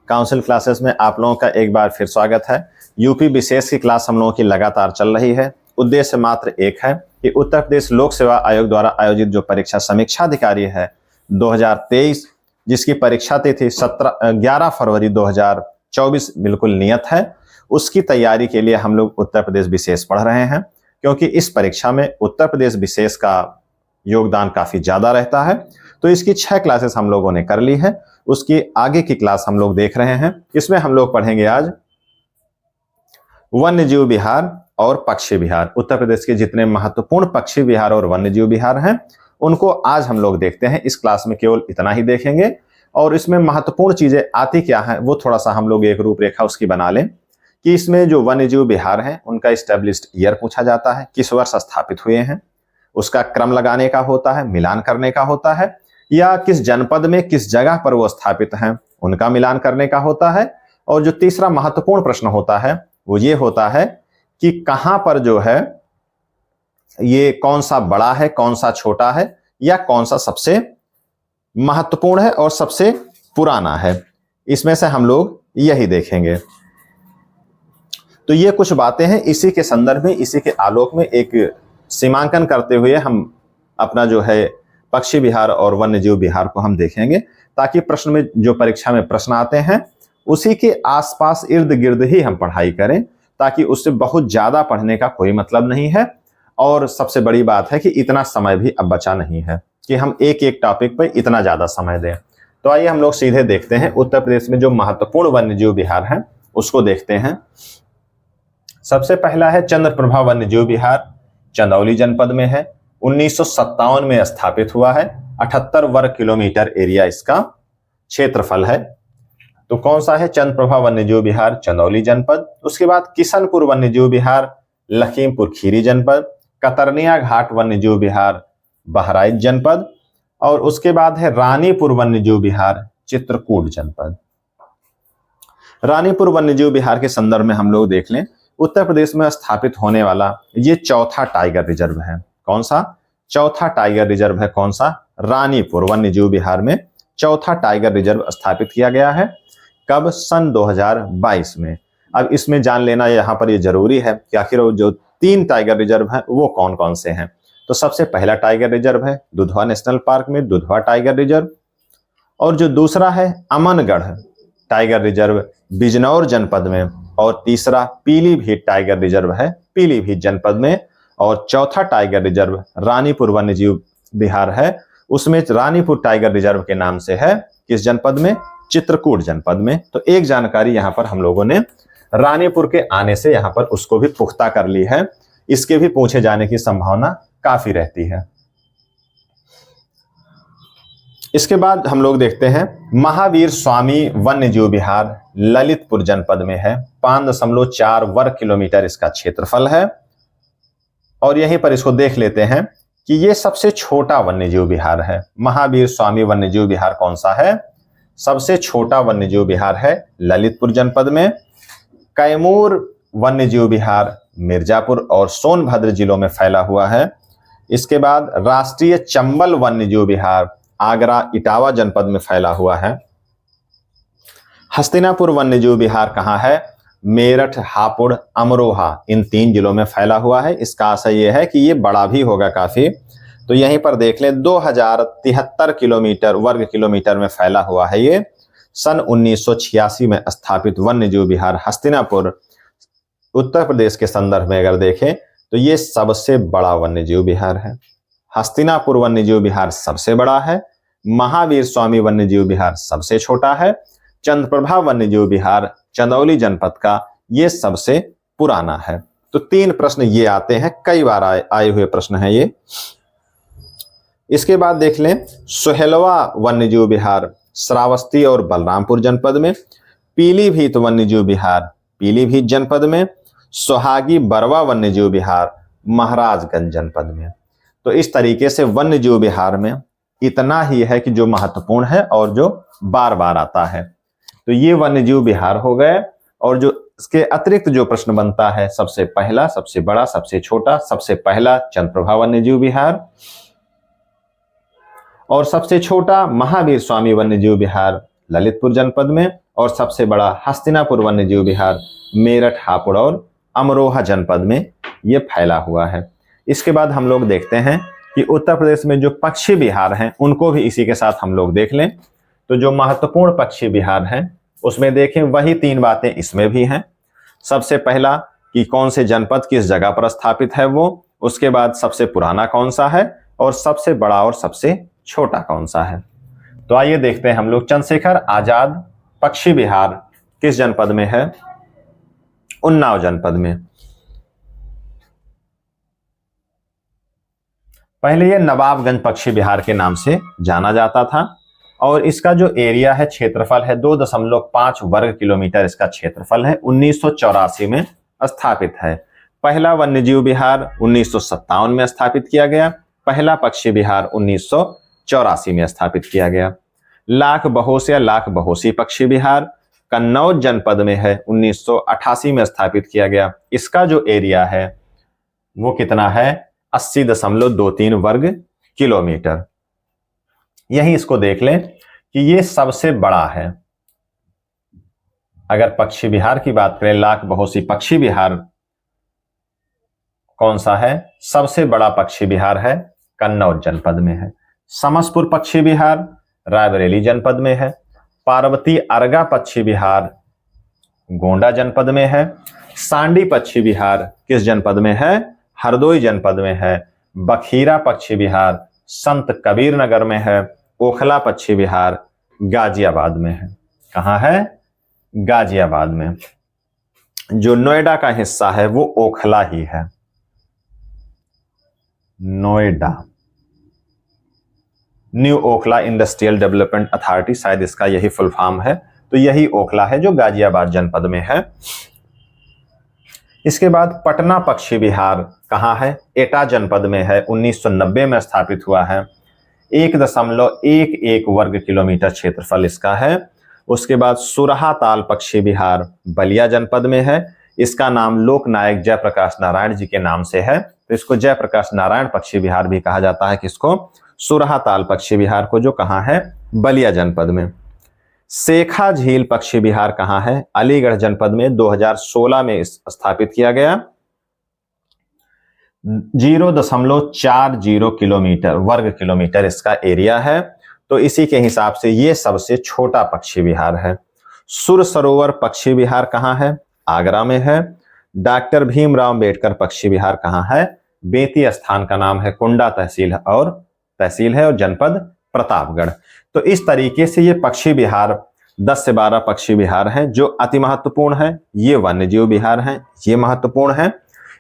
Council classes में आप लोगों का एक बार फिर स्वागत है। यूपी विशेष की क्लास हम लोगों की लगातार चल रही है। उद्देश्य मात्र एक है कि उत्तर प्रदेश लोक सेवा आयोग द्वारा आयोजित जो परीक्षा समीक्षा अधिकारी है 2023, जिसकी परीक्षा तिथि 11 फरवरी 2024 बिल्कुल नियत है, उसकी तैयारी के लिए हम लोग उत्तर प्रदेश विशेष पढ़ रहे हैं। क्योंकि इस परीक्षा में उत्तर प्रदेश विशेष का योगदान काफी ज्यादा रहता है, तो इसकी 6 क्लासेस हम लोगों ने कर ली है। उसकी आगे की क्लास हम लोग देख रहे हैं। इसमें हम लोग पढ़ेंगे आज वन्यजीव विहार और पक्षी विहार। उत्तर प्रदेश के जितने महत्वपूर्ण पक्षी विहार और वन्यजीव विहार हैं उनको आज हम लोग देखते हैं। इस क्लास में केवल इतना ही देखेंगे और इसमें महत्वपूर्ण चीजें आती क्या है वो थोड़ा सा हम लोग एक रूपरेखा उसकी बना लें कि इसमें जो वन्यजीव विहार हैं उनका इस्टेब्लिश्ड ईयर पूछा जाता है, किस वर्ष स्थापित हुए हैं, उसका क्रम लगाने का होता है, मिलान करने का होता है, या किस जनपद में किस जगह पर वो स्थापित हैं उनका मिलान करने का होता है। और जो तीसरा महत्वपूर्ण प्रश्न होता है वो ये होता है कि कहां पर जो है ये कौन सा बड़ा है, कौन सा छोटा है, या कौन सा सबसे महत्वपूर्ण है और सबसे पुराना है। इसमें से हम लोग यही देखेंगे। तो ये कुछ बातें हैं, इसी के संदर्भ में, इसी के आलोक में एक सीमांकन करते हुए हम अपना जो है पक्षी विहार और वन्यजीव विहार को हम देखेंगे, ताकि प्रश्न में जो परीक्षा में प्रश्न आते हैं उसी के आसपास इर्द गिर्द ही हम पढ़ाई करें, ताकि उससे बहुत ज्यादा पढ़ने का कोई मतलब नहीं है। और सबसे बड़ी बात है कि इतना समय भी अब बचा नहीं है कि हम एक एक टॉपिक पर इतना ज्यादा समय दें। तो आइए हम लोग सीधे देखते हैं उत्तर प्रदेश में जो महत्वपूर्ण वन्यजीव विहार हैं उसको देखते हैं। सबसे पहला है चंद्रप्रभा वन्यजीव विहार, चंदौली जनपद में है। 1957 में स्थापित हुआ है। 78 वर्ग किलोमीटर एरिया इसका क्षेत्रफल है। तो कौन सा है? चंद्रप्रभा वन्यजीव विहार, चंदौली जनपद। उसके बाद किशनपुर वन्यजीव विहार, लखीमपुर खीरी जनपद। कतरनिया घाट वन्यजीव विहार, बहराइच जनपद। और उसके बाद है रानीपुर वन्यजीव विहार, चित्रकूट जनपद। रानीपुर वन्यजीव विहार के संदर्भ में हम लोग देख लें, उत्तर प्रदेश में स्थापित होने वाला ये चौथा टाइगर रिजर्व है। कौन सा? चौथा टाइगर रिजर्व है। कौन सा? रानीपुर वन्यजीव विहार में चौथा टाइगर रिजर्व स्थापित किया गया है। कब? सन 2022 में। अब इसमें जान लेना यहाँ पर ये जरूरी है कि आखिर जो 3 टाइगर रिजर्व हैं वो कौन कौन से हैं। तो सबसे पहला टाइगर रिजर्व है दुधवा नेशनल पार्क में दुधवा टाइगर रिजर्व। और जो दूसरा है अमनगढ़ टाइगर रिजर्व, बिजनौर जनपद में। और तीसरा पीलीभीत टाइगर रिजर्व है, पीलीभीत जनपद में। और चौथा टाइगर रिजर्व रानीपुर वन्यजीव विहार है, उसमें रानीपुर टाइगर रिजर्व के नाम से है। किस जनपद में? चित्रकूट जनपद में। तो एक जानकारी यहां पर हम लोगों ने रानीपुर के आने से यहां पर उसको भी पुख्ता कर ली है। इसके भी पूछे जाने की संभावना काफी रहती है। इसके बाद हम लोग देखते हैं महावीर स्वामी वन्यजीव विहार, ललितपुर जनपद में है। 5.4 वर्ग किलोमीटर इसका क्षेत्रफल है। और यहीं पर इसको देख लेते हैं कि ये सबसे छोटा वन्यजीव विहार है। महावीर स्वामी वन्यजीव विहार कौन सा है? सबसे छोटा वन्यजीव विहार है ललितपुर जनपद में। कैमूर वन्यजीव विहार मिर्जापुर और सोनभद्र जिलों में फैला हुआ है। इसके बाद राष्ट्रीय चंबल वन्यजीव विहार आगरा इटावा जनपद में फैला हुआ है। हस्तिनापुर वन्यजीव विहार कहाँ है? मेरठ, हापुड़, अमरोहा, इन 3 जिलों में फैला हुआ है। इसका आशय यह है कि ये बड़ा भी होगा काफी। तो यहीं पर देख लें 2073 किलोमीटर वर्ग किलोमीटर में फैला हुआ है ये। सन 1986 में स्थापित वन्यजीव विहार हस्तिनापुर उत्तर प्रदेश के संदर्भ में अगर देखें तो ये सबसे बड़ा वन्यजीव विहार है। हस्तिनापुर वन्यजीव विहार सबसे बड़ा है। महावीर स्वामी वन्यजीव विहार सबसे छोटा है। चंद्रप्रभा वन्यजीव विहार चंदौली जनपद का ये सबसे पुराना है। तो 3 प्रश्न ये आते हैं, कई बार आए हुए प्रश्न हैं ये। इसके बाद देख लें सोहेलवा वन्यजीव विहार श्रावस्ती और बलरामपुर जनपद में। पीलीभीत वन्यजीव विहार पीलीभीत जनपद में। सोहागी बरवा वन्यजीव विहार महाराजगंज जनपद में। तो इस तरीके से वन्यजीव विहार में इतना ही है कि जो महत्वपूर्ण है और जो बार बार आता है। तो ये वन्यजीव विहार हो गए। और जो इसके अतिरिक्त जो प्रश्न बनता है, सबसे पहला, सबसे बड़ा, सबसे छोटा। सबसे पहला चंद्रप्रभा वन्यजीव विहार और सबसे छोटा महावीर स्वामी वन्यजीव विहार ललितपुर जनपद में। और सबसे बड़ा हस्तिनापुर वन्यजीव विहार मेरठ, हापुड़ और अमरोहा जनपद में ये फैला हुआ है। इसके बाद हम लोग देखते हैं कि उत्तर प्रदेश में जो पक्षी विहार हैं उनको भी इसी के साथ हम लोग देख लें। तो जो महत्वपूर्ण पक्षी विहार हैं उसमें देखें वही 3 बातें इसमें भी हैं। सबसे पहला कि कौन से जनपद किस जगह पर स्थापित है वो, उसके बाद सबसे पुराना कौन सा है और सबसे बड़ा और सबसे छोटा कौन सा है। तो आइए देखते हैं हम लोग। चंद्रशेखर आजाद पक्षी विहार किस जनपद में है? उन्नाव जनपद में। पहले यह नवाबगंज पक्षी विहार के नाम से जाना जाता था और इसका जो एरिया है, क्षेत्रफल है 2.5 वर्ग किलोमीटर इसका क्षेत्रफल है। 1984 में स्थापित है। पहला वन्यजीव विहार 1957 में स्थापित किया गया। पहला पक्षी विहार 1984 में स्थापित किया गया। लाख बहोश या लाख बहोशी पक्षी विहार कन्नौज जनपद में है। 1988 में स्थापित किया गया। इसका जो एरिया है वो कितना है? 80.23 वर्ग किलोमीटर। यही इसको देख लें कि ये सबसे बड़ा है। अगर पक्षी विहार की बात करें, लाख बहोशी पक्षी विहार कौन सा है? सबसे बड़ा पक्षी विहार है कन्नौज जनपद में है। समसपुर पक्षी विहार रायबरेली जनपद में है। पार्वती अर्गा पक्षी विहार गोंडा जनपद में है। सांडी पक्षी विहार किस जनपद में है? हरदोई जनपद में है। बखीरा पक्षी विहार संत कबीर नगर में है। ओखला पक्षी विहार गाजियाबाद में है। कहाँ है? गाजियाबाद में। जो नोएडा का हिस्सा है वो ओखला ही है। Noida, new Okhla industrial development authority, शायद इसका यही फुल फॉर्म है। तो यही ओखला है जो गाजियाबाद जनपद में है। इसके बाद पटना पक्षी विहार कहाँ है? एटा जनपद में है। 1990 में स्थापित हुआ है। 1.11 वर्ग किलोमीटर क्षेत्रफल इसका है। उसके बाद सुरहा ताल पक्षी विहार बलिया जनपद में है। इसका नाम लोकनायक जयप्रकाश नारायण जी के नाम से है, तो इसको जयप्रकाश नारायण पक्षी विहार भी कहा जाता है। किसको? सुरहा ताल पक्षी विहार को, जो कहाँ है? बलिया जनपद में। सेखा झील पक्षी विहार कहाँ है? अलीगढ़ जनपद में। 2016 में स्थापित किया गया। 0.40 किलोमीटर वर्ग किलोमीटर इसका एरिया है। तो इसी के हिसाब से ये सबसे छोटा पक्षी विहार है। सुर सरोवर पक्षी विहार कहाँ है? आगरा में है। डॉक्टर भीमराव अंबेडकर पक्षी विहार कहाँ है? बेती स्थान का नाम है। कुंडा तहसील है और जनपद प्रतापगढ़। तो इस तरीके से ये पक्षी विहार 10 से 12 पक्षी विहार हैं जो अति महत्वपूर्ण है। ये वन्यजीव विहार हैं, ये महत्वपूर्ण है।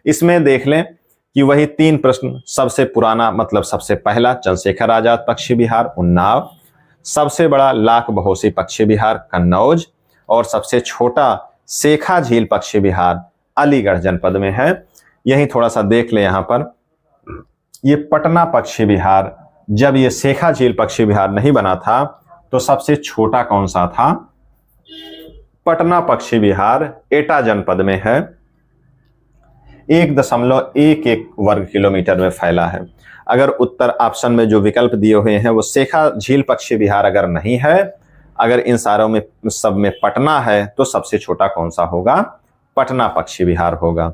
इसमें देख लें कि वही 3 प्रश्न। सबसे पुराना मतलब सबसे पहला चंद्रशेखर आजाद पक्षी विहार उन्नाव, सबसे बड़ा लाख बहोशी पक्षी विहार कन्नौज और सबसे छोटा सेखा झील पक्षी विहार अलीगढ़ जनपद में है। यही थोड़ा सा देख ले यहाँ पर, ये पटना पक्षी विहार, जब ये सेखा झील पक्षी विहार नहीं बना था तो सबसे छोटा कौन सा था? पटना पक्षी विहार एटा जनपद में है। 1.11 वर्ग किलोमीटर में फैला है। अगर उत्तर ऑप्शन में जो विकल्प दिए हुए हैं वो सेखा झील पक्षी विहार अगर नहीं है, अगर इन सारों में सब में पटना है, तो सबसे छोटा कौन सा होगा? पटना पक्षी विहार होगा।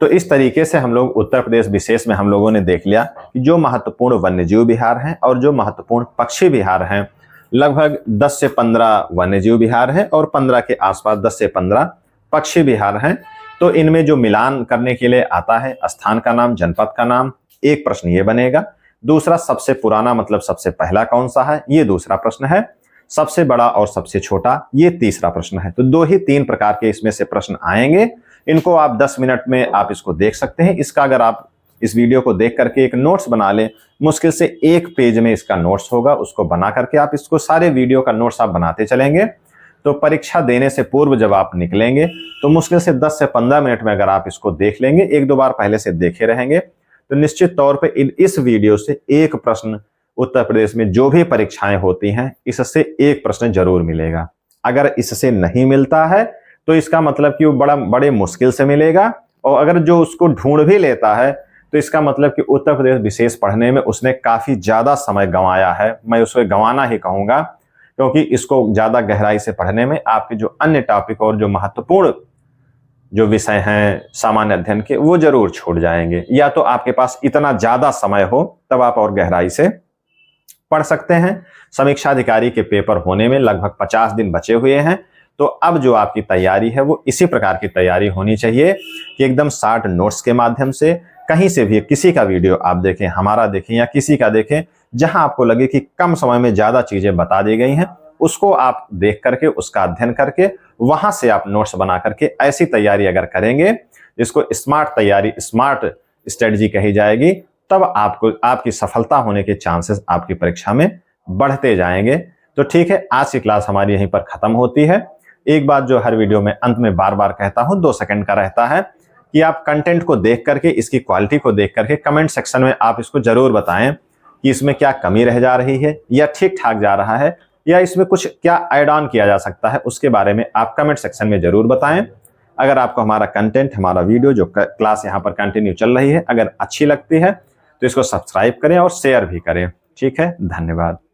तो इस तरीके से हम लोग उत्तर प्रदेश विशेष में हम लोगों ने देख लिया कि जो महत्वपूर्ण वन्यजीव विहार हैं और जो महत्वपूर्ण पक्षी विहार हैं, लगभग 10 से 15 वन्यजीव विहार हैं और 15 के आसपास 10 से 15 पक्षी विहार हैं। तो इनमें जो मिलान करने के लिए आता है स्थान का नाम, जनपद का नाम, एक प्रश्न ये बनेगा। दूसरा, सबसे पुराना मतलब सबसे पहला कौन सा है, ये दूसरा प्रश्न है। सबसे बड़ा और सबसे छोटा, ये तीसरा प्रश्न है। तो 2 ही 3 प्रकार के इसमें से प्रश्न आएंगे। इनको आप 10 मिनट में आप इसको देख सकते हैं। इसका अगर आप इस वीडियो को देख करके एक नोट्स बना लें, मुश्किल से 1 पेज में इसका नोट्स होगा, उसको बना करके आप इसको सारे वीडियो का नोट्स आप बनाते चलेंगे, तो परीक्षा देने से पूर्व जब आप निकलेंगे तो मुश्किल से 10 से 15 मिनट में अगर आप इसको देख लेंगे, 1-2 बार पहले से देखे रहेंगे, तो निश्चित तौर पे इस वीडियो से एक प्रश्न उत्तर प्रदेश में जो भी परीक्षाएं होती हैं, इससे एक प्रश्न जरूर मिलेगा। अगर इससे नहीं मिलता है तो इसका मतलब कि वो बड़े मुश्किल से मिलेगा, और अगर जो उसको ढूंढ भी लेता है तो इसका मतलब कि उत्तर प्रदेश विशेष पढ़ने में उसने काफी ज्यादा समय गंवाया है। मैं उसे गंवाना ही कहूंगा, क्योंकि इसको ज्यादा गहराई से पढ़ने में आपके जो अन्य टॉपिक और जो महत्वपूर्ण जो विषय हैं सामान्य अध्ययन के वो जरूर छूट जाएंगे। या तो आपके पास इतना ज्यादा समय हो तब आप और गहराई से पढ़ सकते हैं। समीक्षा अधिकारी के पेपर होने में लगभग 50 दिन बचे हुए हैं, तो अब जो आपकी तैयारी है वो इसी प्रकार की तैयारी होनी चाहिए कि एकदम शार्ट नोट्स के माध्यम से कहीं से भी किसी का वीडियो आप देखें, हमारा देखें या किसी का देखें, जहां आपको लगे कि कम समय में ज्यादा चीजें बता दी गई हैं, उसको आप देख करके उसका अध्ययन करके वहां से आप नोट्स बना करके ऐसी तैयारी अगर करेंगे जिसको स्मार्ट तैयारी, स्मार्ट स्ट्रेटजी कही जाएगी, तब आपको आपकी सफलता होने के चांसेस आपकी परीक्षा में बढ़ते जाएंगे। तो ठीक है, आज की क्लास हमारी यहीं पर खत्म होती है। एक बात जो हर वीडियो में अंत में बार बार कहता हूं, 2 सेकंड का रहता है, कि आप कंटेंट को देख करके, इसकी क्वालिटी को देख करके कमेंट सेक्शन में आप इसको जरूर बताएं कि इसमें क्या कमी रह जा रही है या ठीक ठाक जा रहा है, या इसमें कुछ क्या ऐड ऑन किया जा सकता है, उसके बारे में आप कमेंट सेक्शन में जरूर बताएं। अगर आपको हमारा कंटेंट, हमारा वीडियो जो क्लास यहाँ पर कंटिन्यू चल रही है, अगर अच्छी लगती है तो इसको सब्सक्राइब करें और शेयर भी करें। ठीक है, धन्यवाद।